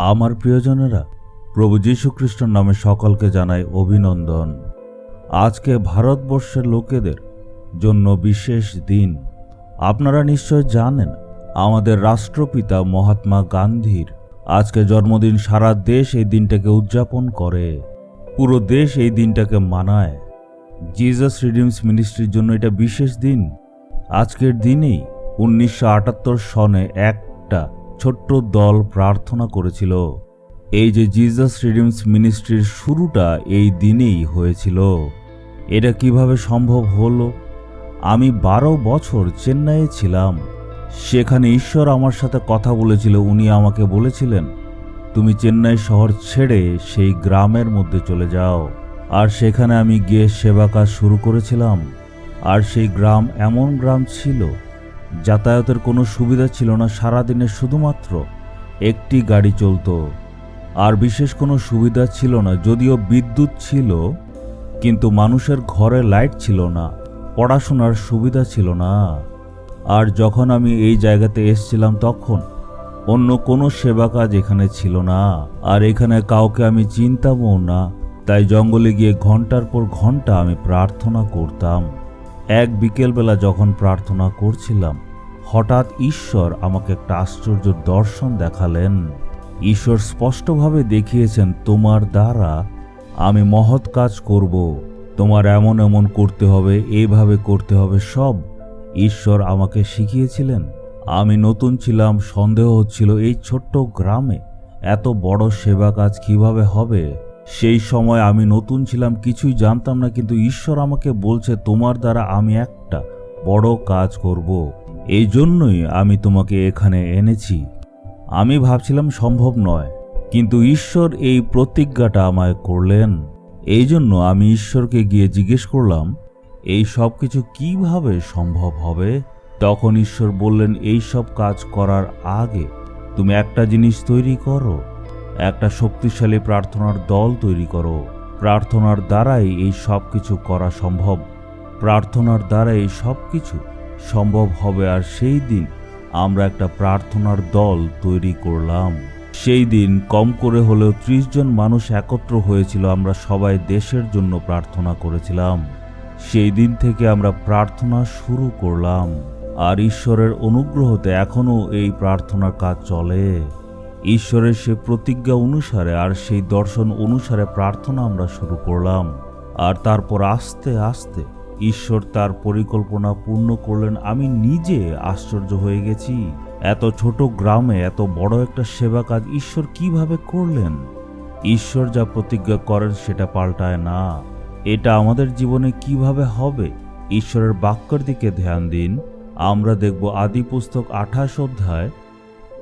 আমার প্রিয়জনেরা, প্রভু যীশু খ্রিস্টের নামে সকলকে জানাই অভিনন্দন। আজকে ভারতবর্ষের লোকেদের জন্য বিশেষ দিন। আপনারা নিশ্চয় জানেন, আমাদের রাষ্ট্রপিতা মহাত্মা গান্ধীর আজকে জন্মদিন। সারা দেশ এই দিনটাকে উদযাপন করে, পুরো দেশ এই দিনটাকে মানায়। জিজাস রিডিমস মিনিস্ট্রির জন্য এটা বিশেষ দিন। আজকের দিনেই 1978 সনে একটা ছোট্ট দল প্রার্থনা করেছিল। এই যে জিজাস রিডিমস মিনিস্ট্রির শুরুটা এই দিনেই হয়েছিল। এটা কিভাবে সম্ভব হলো? আমি 12 বছর চেন্নাইয়ে ছিলাম। সেখানে ঈশ্বর আমার সাথে কথা বলেছিল। উনি আমাকে বলেছিলেন, তুমি চেন্নাই শহর ছেড়ে সেই গ্রামের মধ্যে চলে যাও। আর সেখানে আমি গিয়ে সেবা কাজ শুরু করেছিলাম। আর সেই গ্রাম এমন গ্রাম ছিল, যাতায়াতের কোনো সুবিধা ছিল না। সারাদিনে শুধুমাত্র একটি গাড়ি চলত, আর বিশেষ কোনো সুবিধা ছিল না। যদিও বিদ্যুৎ ছিল, কিন্তু মানুষের ঘরে লাইট ছিল না, পড়াশোনার সুবিধা ছিল না। আর যখন আমি এই জায়গাতে এসেছিলাম, তখন অন্য কোনো সেবা কাজ এখানে ছিল না। আর এখানে কাউকে আমি চিনতামও না। তাই জঙ্গলে গিয়ে ঘন্টার পর ঘন্টা আমি প্রার্থনা করতাম। এক বিকেলবেলা যখন প্রার্থনা করছিলাম, হঠাৎ ঈশ্বর আমাকে একটা আশ্চর্য দর্শন দেখালেন। ঈশ্বর স্পষ্টভাবে দেখিয়েছেন, তোমার দ্বারা আমি মহৎ কাজ করব। তোমার এমন এমন করতে হবে, এইভাবে করতে হবে। সব ঈশ্বর আমাকে শিখিয়েছিলেন। আমি নতুন ছিলাম, সন্দেহ হচ্ছিল এই ছোট্ট গ্রামে এত বড় সেবা কাজ কিভাবে হবে। সেই সময় আমি নতুন ছিলাম, কিছুই জানতাম না। কিন্তু ঈশ্বর আমাকে বলছে, তোমার দ্বারা আমি একটা বড় কাজ করব। এই জন্যই আমি তোমাকে এখানে এনেছি। আমি ভাবছিলাম সম্ভব নয়, কিন্তু ঈশ্বর এই প্রতিজ্ঞাটা আমায় করলেন। এই জন্য আমি ঈশ্বরকে গিয়ে জিজ্ঞেস করলাম, এই সব কিছু কিভাবে সম্ভব হবে? তখন ঈশ্বর বললেন, এই সব কাজ করার আগে তুমি একটা জিনিস তৈরি করো, একটা শক্তিশালী প্রার্থনার দল তৈরি করো। প্রার্থনার দ্বারাই এই সব কিছু করা সম্ভব। প্রার্থনার দ্বারাই এই সব কিছু সম্ভব হবে। আর সেই দিন আমরা একটা প্রার্থনার দল তৈরি করলাম। সেই দিন কম করে হলেও 30 জন মানুষ একত্র হয়েছিল। আমরা সবাই দেশের জন্য প্রার্থনা করেছিলাম। সেই দিন থেকে আমরা প্রার্থনা শুরু করলাম। আর ঈশ্বরের অনুগ্রহতে এখনও এই প্রার্থনার কাজ চলে। ঈশ্বরের সে প্রতিজ্ঞা অনুসারে আর সেই দর্শন অনুসারে প্রার্থনা আমরা শুরু করলাম। আর তারপর আস্তে আস্তে ঈশ্বর তার পরিকল্পনা পূর্ণ করলেন। আমি নিজে আশ্চর্য হয়ে গেছি, এত ছোট গ্রামে এত বড় একটা সেবা কাজ ঈশ্বর কিভাবে করলেন। ঈশ্বর যা প্রতিজ্ঞা করেন সেটা পাল্টায় না। এটা আমাদের জীবনে কিভাবে হবে? ঈশ্বরের বাক্যের দিকে ধ্যান দিন। আমরা দেখব আদি পুস্তক 28 অধ্যায়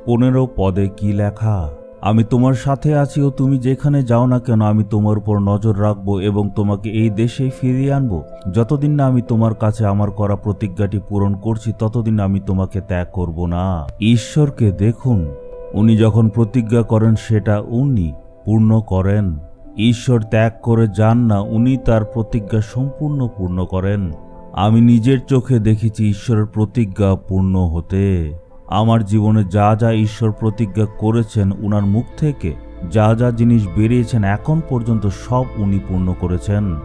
15 পদে কি লেখা, আমি তোমার সাথে আছি ও তুমি যেখানে যাও না কেন আমি তোমার উপর নজর রাখবো এবং তোমাকে এই দেশে ফিরিয়ে আনবো। যতদিন না আমি তোমার কাছে আমার করা প্রতিজ্ঞাটি পূরণ করছি, ততদিন আমি তোমাকে ত্যাগ করব না। ঈশ্বরকে দেখুন, উনি যখন প্রতিজ্ঞা করেন সেটা উনি পূর্ণ করেন। ঈশ্বর ত্যাগ করে যান না, উনি তার প্রতিজ্ঞা সম্পূর্ণ পূর্ণ করেন। আমি নিজের চোখে দেখেছি ঈশ্বরের প্রতিজ্ঞা পূর্ণ হতে। আমার জীবনে যা যা ঈশ্বর প্রতিজ্ঞা করেছেন, উনার মুখ থেকে যা যা জিনিস বেরিয়েছেন, এখন পর্যন্ত সব উনি পূর্ণ করেছেন।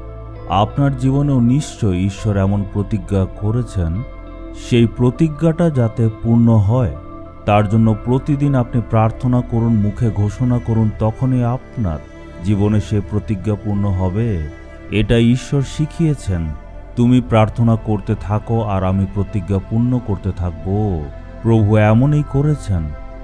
আপনার জীবনেও নিশ্চয় ঈশ্বর এমন প্রতিজ্ঞা করেছেন। সেই প্রতিজ্ঞাটা যাতে পূর্ণ হয়, তার জন্য প্রতিদিন আপনি প্রার্থনা করুন, মুখে ঘোষণা করুন, তখনই আপনার জীবনে সে প্রতিজ্ঞা পূর্ণ হবে। এটা ঈশ্বর শিখিয়েছেন। তুমি প্রার্থনা করতে থাকো আর আমি প্রতিজ্ঞা পূর্ণ করতে থাকবো। প্রভু এমনই করেছেন।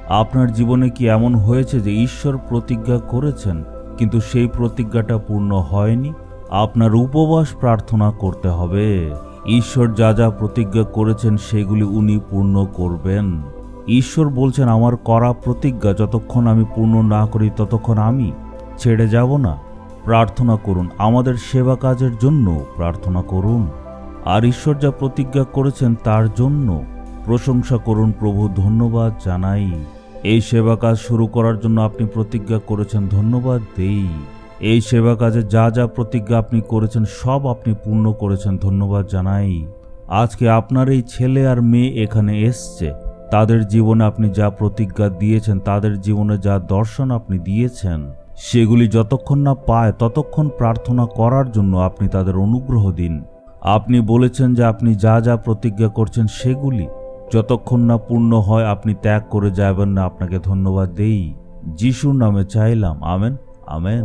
আপনার জীবনে কি এমন হয়েছে যে ঈশ্বর প্রতিজ্ঞা করেছেন কিন্তু সেই প্রতিজ্ঞাটা পূর্ণ হয়নি? আপনার উপবাস প্রার্থনা করতে হবে। ঈশ্বর যা যা প্রতিজ্ঞা করেছেন সেগুলি উনি পূর্ণ করবেন। ঈশ্বর বলছেন, আমার করা প্রতিজ্ঞা যতক্ষণ আমি পূর্ণ না করি ততক্ষণ আমি ছেড়ে যাব না। প্রার্থনা করুন, আমাদের সেবা কাজের জন্য প্রার্থনা করুন। আর ঈশ্বর যা প্রতিজ্ঞা করেছেন তার জন্য প্রশংসা করুন। প্রভু ধন্যবাদ জানাই। এই সেবা কাজ শুরু করার জন্য আপনি প্রতিজ্ঞা করেছেন, ধন্যবাদ দেই। এই সেবা কাজে যা যা প্রতিজ্ঞা আপনি করেছেন সব আপনি পূর্ণ করেছেন, ধন্যবাদ জানাই। আজকে আপনার এই ছেলে আর মেয়ে এখানে এসছে, তাদের জীবনে আপনি যা প্রতিজ্ঞা দিয়েছেন, তাদের জীবনে যা দর্শন আপনি দিয়েছেন, সেগুলি যতক্ষণ না পায় ততক্ষণ প্রার্থনা করার জন্য আপনি তাদের অনুগ্রহ দিন। আপনি বলেছেন যে আপনি যা যা প্রতিজ্ঞা করছেন সেগুলি যতক্ষণ না পূর্ণ হয় আপনি ত্যাগ করে যাবেন না। আপনাকে ধন্যবাদ দেই, যিশুর নামে চাইলাম, আমেন, আমেন।